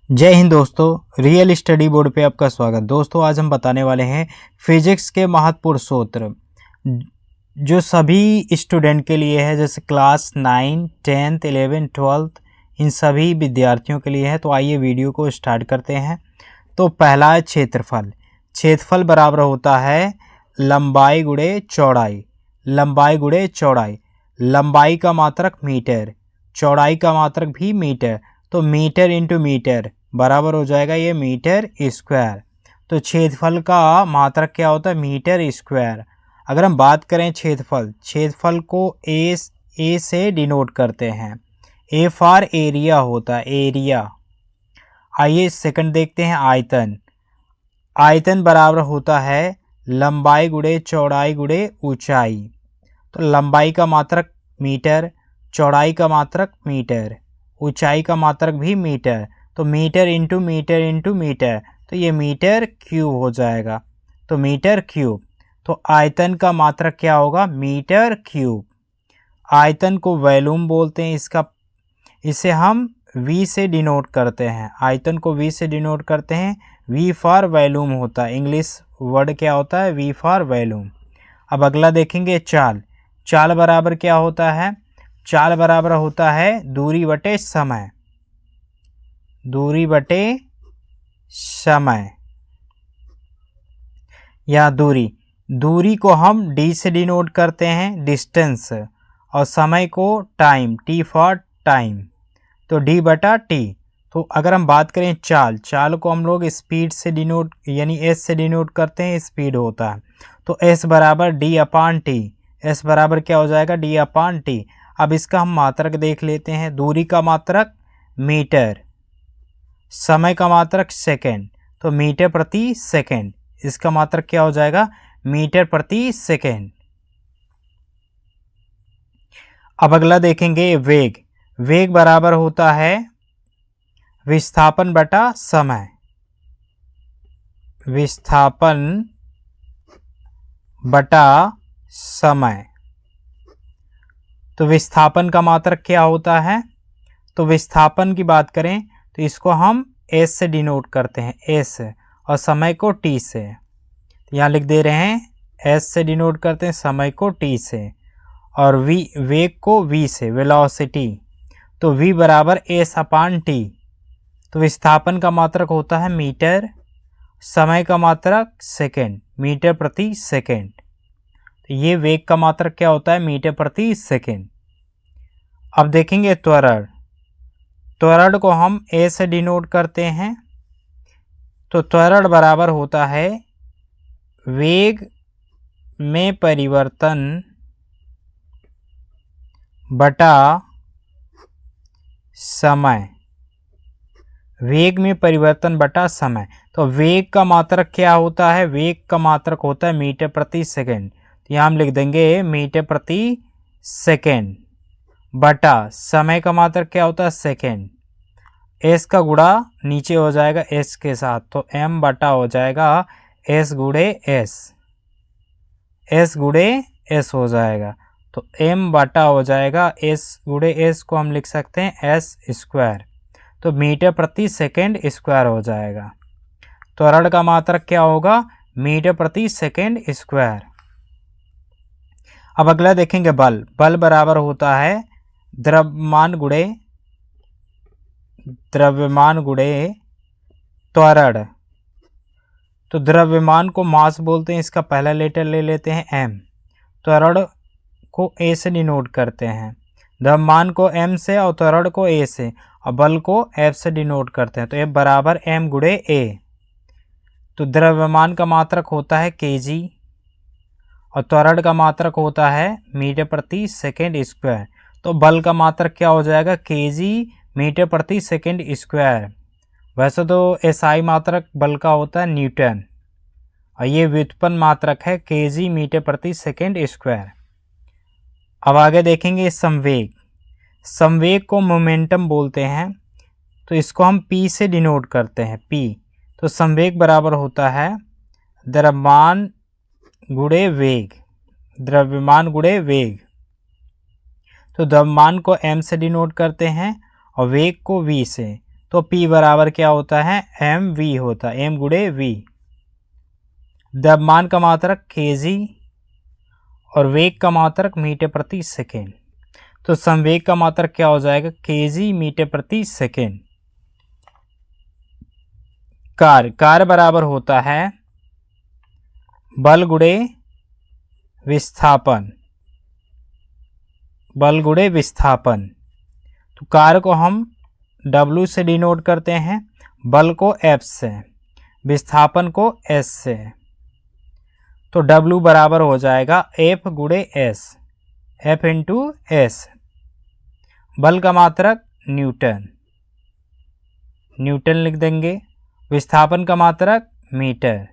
जय हिंद दोस्तों, real study board पे आपका स्वागत। दोस्तों आज हम बताने वाले हैं फिजिक्स के महत्वपूर्ण सूत्र जो सभी स्टूडेंट के लिए है, जैसे क्लास 9, 10th, 11th, 12th इन सभी विद्यार्थियों के लिए है। तो आइए वीडियो को स्टार्ट करते हैं। तो पहला है क्षेत्रफल। क्षेत्रफल बराबर होता है लंबाई गुणे चौड़ाई। लंबाई गुणे चौड़ाई, लंबाई का मात्रक मीटर, चौड़ाई का मात्रक भी मीटर, तो मीटर इंटू मीटर बराबर हो जाएगा ये मीटर स्क्वायर। तो क्षेत्रफल का मात्रक क्या होता है? Metre square. अगर हम बात करें क्षेत्रफल को ए से डिनोट करते हैं। ए फॉर एरिया होता है, एरिया। आइए सेकंड देखते हैं आयतन। आयतन बराबर होता है लंबाई गुणे चौड़ाई गुणे ऊंचाई। तो लंबाई का मात्रक मीटर, चौड़ाई का मात्रक मीटर, ऊंचाई का मात्रक भी मीटर, तो metre into metre into metre, तो ये मीटर क्यूब हो जाएगा। तो मीटर क्यूब, तो आयतन का मात्रक क्या होगा? Metre cube. आयतन को वॉल्यूम बोलते हैं, इसे हम V से डिनोट करते हैं। आयतन को V से डिनोट करते हैं, V फॉर वॉल्यूम होता है। इंग्लिश वर्ड क्या होता है? V for volume. अब अगला देखेंगे चाल। चाल बराबर क्या होता है? चाल बराबर होता है दूरी बटे समय। दूरी बटे समय या दूरी को हम D से डिनोट करते हैं, डिस्टेंस, और समय को टाइम, T फॉर टाइम, तो D बटा T। तो अगर हम बात करें चाल को हम लोग स्पीड से डिनोट यानी S से डिनोट करते हैं, स्पीड होता है। तो S बराबर D अपान T। S बराबर क्या हो जाएगा? D अपान T। अब इसका हम मात्रक देख लेते हैं। दूरी का मात्रक मीटर, समय का मात्रक सेकेंड, तो मीटर प्रति सेकेंड। इसका मात्रक क्या हो जाएगा? मीटर प्रति सेकेंड। अब अगला देखेंगे वेग। वेग बराबर होता है विस्थापन बटा समय। विस्थापन बटा समय, तो विस्थापन का मात्रक क्या होता है? तो विस्थापन की बात करें तो इसको हम S से डिनोट करते हैं, S, और समय को T से। यहाँ लिख दे रहे हैं S से डिनोट करते हैं, समय को T से, और वेग को V से, वेलोसिटी। तो V बराबर S अपान T। तो विस्थापन का मात्रक होता है मीटर, समय का मात्रक सेकेंड, मीटर प्रति सेकेंड। तो ये वेग का मात्रक क्या होता है? मीटर प्रति सेकेंड। अब देखेंगे त्वरण। त्वरण को हम A से डिनोट करते हैं, तो त्वरण बराबर होता है वेग में परिवर्तन बटा समय। वेग में परिवर्तन बटा समय, तो वेग का मात्रक क्या होता है? वेग का मात्रक होता है मीटर प्रति सेकेंड। तो यहाँ हम लिख देंगे मीटर प्रति सेकेंड बटा समय का मात्रक क्या होता है? सेकेंड। S का गुणा नीचे हो जाएगा S के साथ, तो M बटा हो जाएगा S गुणे S। S गुणे S हो जाएगा, तो M बटा हो जाएगा S गुणे S को हम लिख सकते हैं S स्क्वायर। तो मीटर प्रति सेकेंड स्क्वायर हो जाएगा। त्वरण का मात्रक क्या होगा? मीटर प्रति सेकेंड स्क्वायर। अब अगला देखेंगे बल। बल बराबर होता है द्रव्यमान गुणे त्वरण। तो द्रव्यमान को मास बोलते हैं, इसका पहला लेटर ले लेते हैं M। त्वरण को A से डिनोट करते हैं, द्रव्यमान को M से और त्वरण को A से, और बल को F से डिनोट करते हैं। तो F बराबर M गुणे A। तो द्रव्यमान का मात्रक होता है kg, और त्वरण का मात्रक होता है मीटर प्रति सेकेंड स्क्वायर। तो बल का मात्रक क्या हो जाएगा? kg मीटर प्रति सेकेंड स्क्वायर। वैसे तो SI मात्रक बल का होता है न्यूटन, और ये व्युत्पन्न मात्रक है kg मीटर प्रति सेकेंड स्क्वायर। अब आगे देखेंगे संवेग। संवेग को मोमेंटम बोलते हैं, तो इसको हम P से डिनोट करते हैं, P। तो संवेग बराबर होता है द्रव्यमान गुणे वेग। द्रव्यमान गुणे वेग, तो द्रव्यमान को M से डिनोट करते हैं और वेग को V से, तो P बराबर क्या होता है, mv होता है, m गुणे v। द्रव्यमान का मात्रक kg और वेग का मात्रक मीटर प्रति सेकेंड। तो संवेग का मात्रक क्या हो जाएगा, kg मीटर प्रति सेकेंड। कार्य बराबर होता है बल गुणे विस्थापन, बल गुणे विस्थापन। तो कार्य को हम W से डिनोट करते हैं, बल को F से, विस्थापन को S से। तो W बराबर हो जाएगा F गुणे S, F इंटू S। बल का मात्रक न्यूटन, न्यूटन लिख देंगे, विस्थापन का मात्रक मीटर।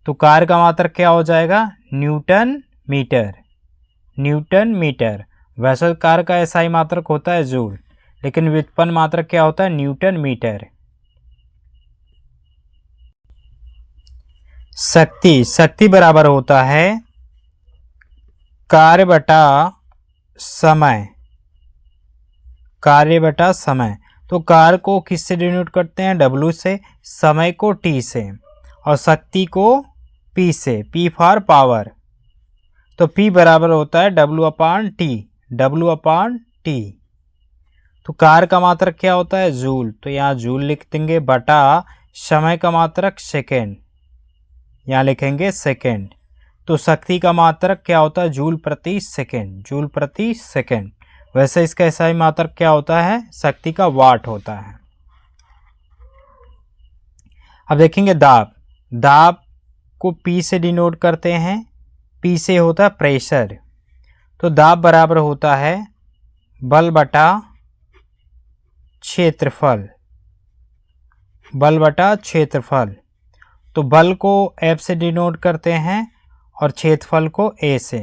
तो कार्य का मात्रक क्या हो जाएगा, न्यूटन मीटर, न्यूटन मीटर। वैसे कार्य का SI मात्रक होता है जूल, लेकिन व्युत्पन्न मात्रक क्या होता है, न्यूटन मीटर। शक्ति बराबर होता है कार्य बटा समय, कार्य बटा समय। तो कार्य को किससे डिनोट करते हैं, W से, समय को T से और शक्ति को P से, P फॉर पावर। तो P बराबर होता है W/T, W/T। तो कार्य का मात्रक क्या होता है, जूल, तो यहाँ जूल लिख देंगे, बटा समय का मात्रक सेकेंड, यहाँ लिखेंगे सेकेंड। तो शक्ति का मात्रक क्या होता है, जूल प्रति सेकेंड, जूल प्रति सेकेंड। वैसे इसका SI मात्रक क्या होता है, शक्ति का वाट होता है। अब देखेंगे दाब, दाब को P से डिनोट करते हैं, P से होता है प्रेशर। तो दाब बराबर होता है बल बटा क्षेत्रफल, बल बटा क्षेत्रफल। तो बल को F से डिनोट करते हैं और क्षेत्रफल को A से।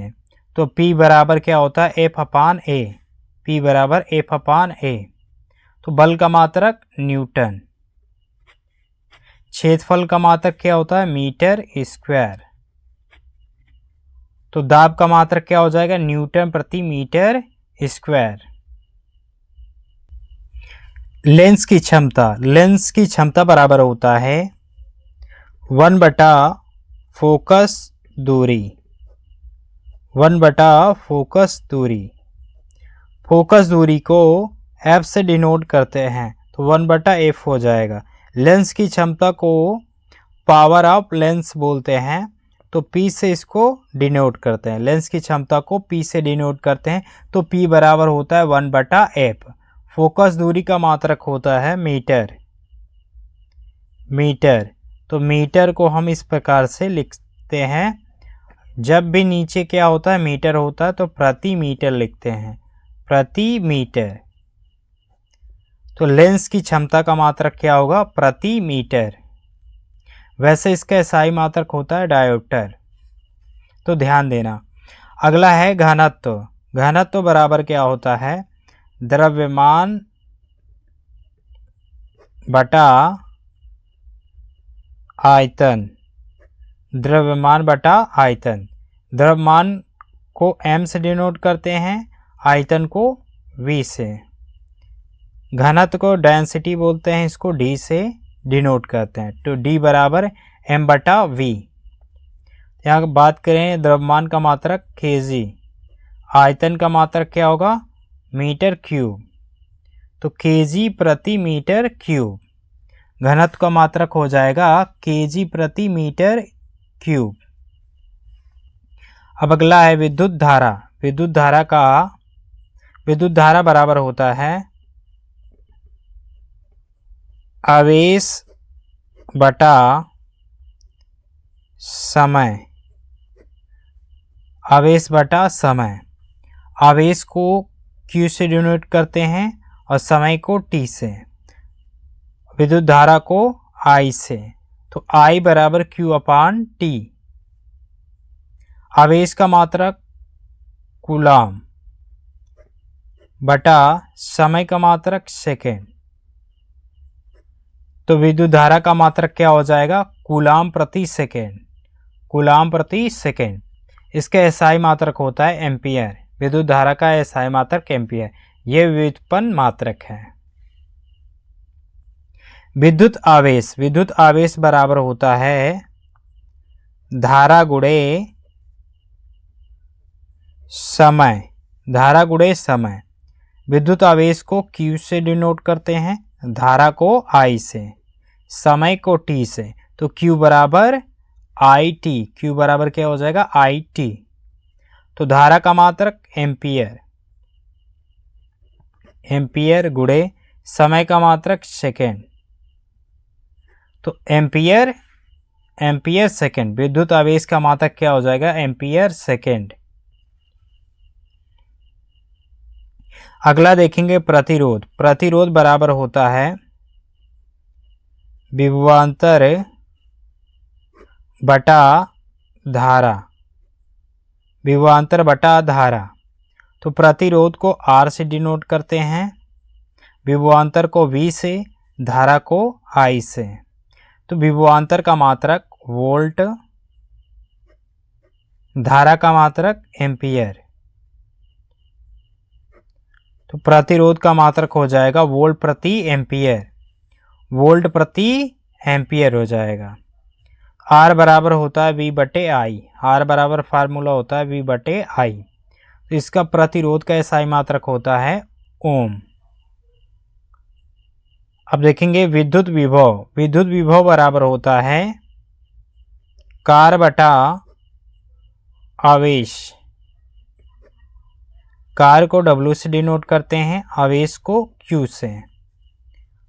तो P बराबर क्या होता है, F/A, P बराबर F/A। तो बल का मात्रक न्यूटन, क्षेत्रफल का मात्रक क्या होता है, मीटर स्क्वायर। तो दाब का मात्रक क्या हो जाएगा, न्यूटन प्रति मीटर स्क्वायर। लेंस की क्षमता, लेंस की क्षमता बराबर होता है 1 बटा फोकस दूरी, 1 बटा फोकस दूरी। फोकस दूरी को F से डिनोट करते हैं, तो 1 बटा F हो जाएगा। लेंस की क्षमता को पावर ऑफ लेंस बोलते हैं, तो P से इसको डिनोट करते हैं, लेंस की क्षमता को P से डिनोट करते हैं। तो P बराबर होता है 1 बटा F। फोकस दूरी का मात्रक होता है मीटर, मीटर। तो मीटर को हम इस प्रकार से लिखते हैं, जब भी नीचे क्या होता है, मीटर होता है, तो प्रति मीटर लिखते हैं, प्रति मीटर। तो लेंस की क्षमता का मात्रक क्या होगा, प्रति मीटर। वैसे इसका SI मात्रक होता है डायोप्टर, तो ध्यान देना। अगला है घनत्व, घनत्व बराबर क्या होता है, द्रव्यमान बटा आयतन, द्रव्यमान बटा आयतन। द्रव्यमान को M से डिनोट करते हैं, आयतन को V से। घनत्व को डेंसिटी बोलते हैं, इसको D से डिनोट करते हैं। तो D बराबर M बटा V। यहाँ बात करें द्रव्यमान का मात्रक kg, आयतन का मात्रक क्या होगा, मीटर क्यूब। तो kg प्रति मीटर क्यूब। घनत्व का मात्रक हो जाएगा kg प्रति मीटर क्यूब। अब अगला है विद्युत धारा। विद्युत धारा बराबर होता है आवेश बटा समय, आवेश बटा समय। आवेश को Q से डिनोट करते हैं और समय को T से, विद्युत धारा को I से। तो I बराबर Q/T। आवेश का मात्रक कूलाम बटा समय का मात्रक सेकेंड। तो विद्युत धारा का मात्रक क्या हो जाएगा, कूलाम प्रति सेकेंड, कूलाम प्रति सेकेंड। इसका SI मात्रक होता है एम्पियर, विद्युत धारा का SI मात्रक एम्पियर। यह व्युत्पन्न मात्रक है। विद्युत आवेश बराबर होता है धारा गुणे समय। धारा गुणे समय। विद्युत आवेश को Q से डिनोट करते हैं, धारा को I से, समय को T से। तो Q बराबर IT। Q बराबर क्या हो जाएगा? IT। तो धारा का मात्रक एम्पियर, एम्पियर गुणे समय का मात्रक सेकेंड। तो एम्पियर, एम्पियर सेकेंड। विद्युत आवेश का मात्रक क्या हो जाएगा? Ampere second. अगला देखेंगे प्रतिरोध। प्रतिरोध बराबर होता है विभवांतर बटा धारा। विभवांतर बटा धारा। तो प्रतिरोध को R से डिनोट करते हैं, विभवांतर को V से, धारा को I से। तो विभवांतर का मात्रक वोल्ट, धारा का मात्रक एम्पियर। तो प्रतिरोध का मात्रक हो जाएगा वोल्ट प्रति एम्पियर। वोल्ट प्रति एम्पियर हो जाएगा। R बराबर होता है V बटे I। R बराबर फार्मूला होता है V बटे I। तो इसका प्रतिरोध का SI मात्रक होता है ओम। अब देखेंगे विद्युत विभव। विद्युत विभव बराबर होता है कार बटा आवेश। कार को W से डिनोट करते हैं, आवेश को Q से,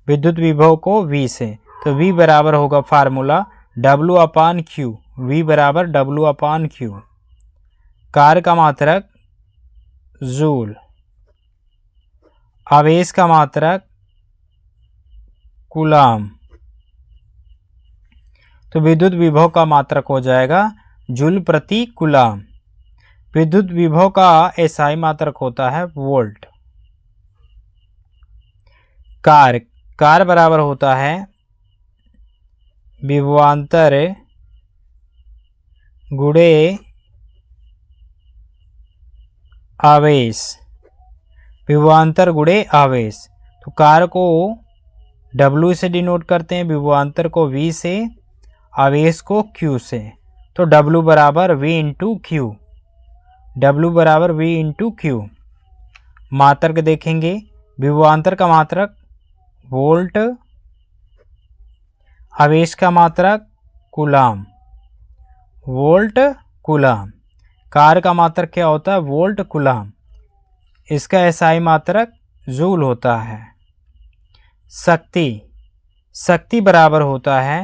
विद्युत विभव को V से। तो V बराबर होगा फार्मूला W अपान Q। V बराबर W अपान Q। कार का मात्रक जूल, आवेश का मात्रक कूलाम। तो विद्युत विभव का मात्रक हो जाएगा जूल प्रति कूलाम। विद्युत विभव का SI मात्रक होता है वोल्ट। कार बराबर होता है विभवांतर गुणे आवेश। विभवांतर गुणे आवेश। तो कार को W से डिनोट करते हैं, विभवांतर को V से, आवेश को Q से। तो W बराबर V इंटू Q। W बराबर V इंटू Q। मात्रक देखेंगे, विभवांतर का मात्रक वोल्ट, आवेश का मात्रक कूलाम, वोल्ट कूलाम। कार का मात्रक क्या होता है? Volt coulomb. इसका SI मात्रक जूल होता है। शक्ति बराबर होता है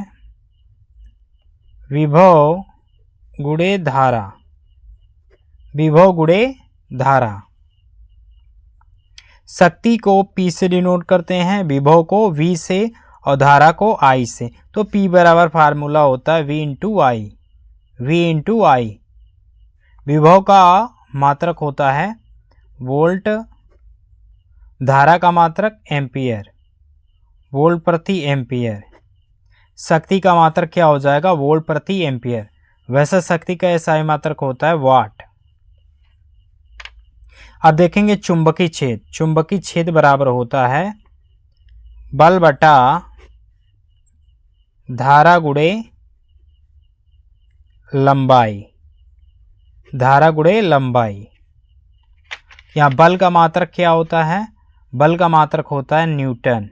विभव गुणे धारा। विभव गुणे धारा। शक्ति को P से डिनोट करते हैं, विभव को V से और धारा को I से। तो P बराबर फार्मूला होता है V into I। V into I। विभव का मात्रक होता है वोल्ट, धारा का मात्रक एम्पियर, वोल्ट प्रति एम्पियर। शक्ति का मात्रक क्या हो जाएगा? वोल्ट प्रति एम्पियर। वैसे शक्ति का SI मात्रक होता है वाट। अब देखेंगे चुंबकीय छेद। चुंबकीय छेद बराबर होता है बल बटा धारा गुणे लंबाई। धारा गुणे लंबाई। यहाँ बल का मात्रक क्या होता है? बल का मात्रक होता है न्यूटन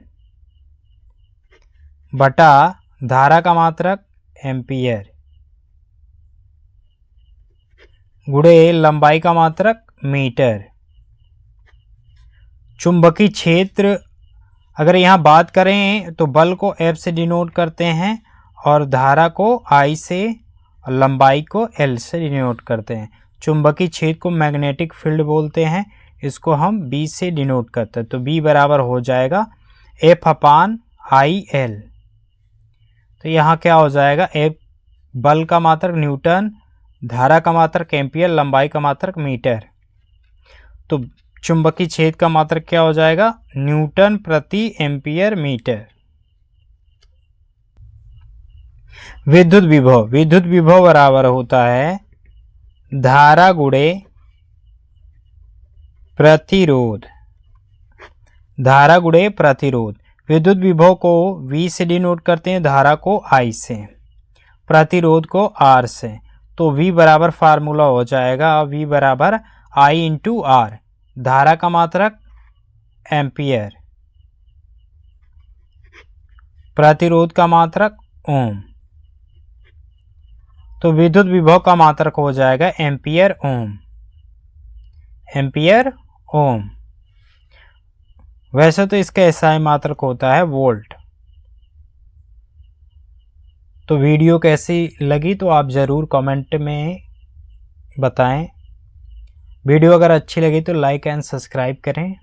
बटा धारा का मात्रक एम्पियर गुणे लंबाई का मात्रक मीटर। चुंबकीय क्षेत्र अगर यहाँ बात करें तो बल को F से डिनोट करते हैं और धारा को I से और लंबाई को L से डिनोट करते हैं। चुंबकीय क्षेत्र को मैग्नेटिक फील्ड बोलते हैं, इसको हम B से डिनोट करते हैं। तो B बराबर हो जाएगा F अपान IL। तो यहाँ क्या हो जाएगा? F बल का मात्रक न्यूटन, धारा का मात्रक एम्पियर, लंबाई का मात्रक मीटर। तो चुंबकीय छेद का मात्रक क्या हो जाएगा? न्यूटन प्रति एम्पियर मीटर। विद्युत विभव। विद्युत विभव बराबर होता है धारा गुणे प्रतिरोध। धारा गुणे प्रतिरोध। विद्युत विभव को V से डिनोट करते हैं, धारा को I से, प्रतिरोध को R से। तो V बराबर फार्मूला हो जाएगा V बराबर I इंटू R, धारा का मात्रक एम्पियर, प्रतिरोध का मात्रक ओम। तो विद्युत विभव का मात्रक हो जाएगा एम्पियर ओम, एम्पियर ओम। वैसे तो इसका एसआई मात्रक होता है वोल्ट। तो वीडियो कैसी लगी तो आप ज़रूर कमेंट में बताएं। वीडियो अगर अच्छी लगी तो लाइक एंड सब्सक्राइब करें।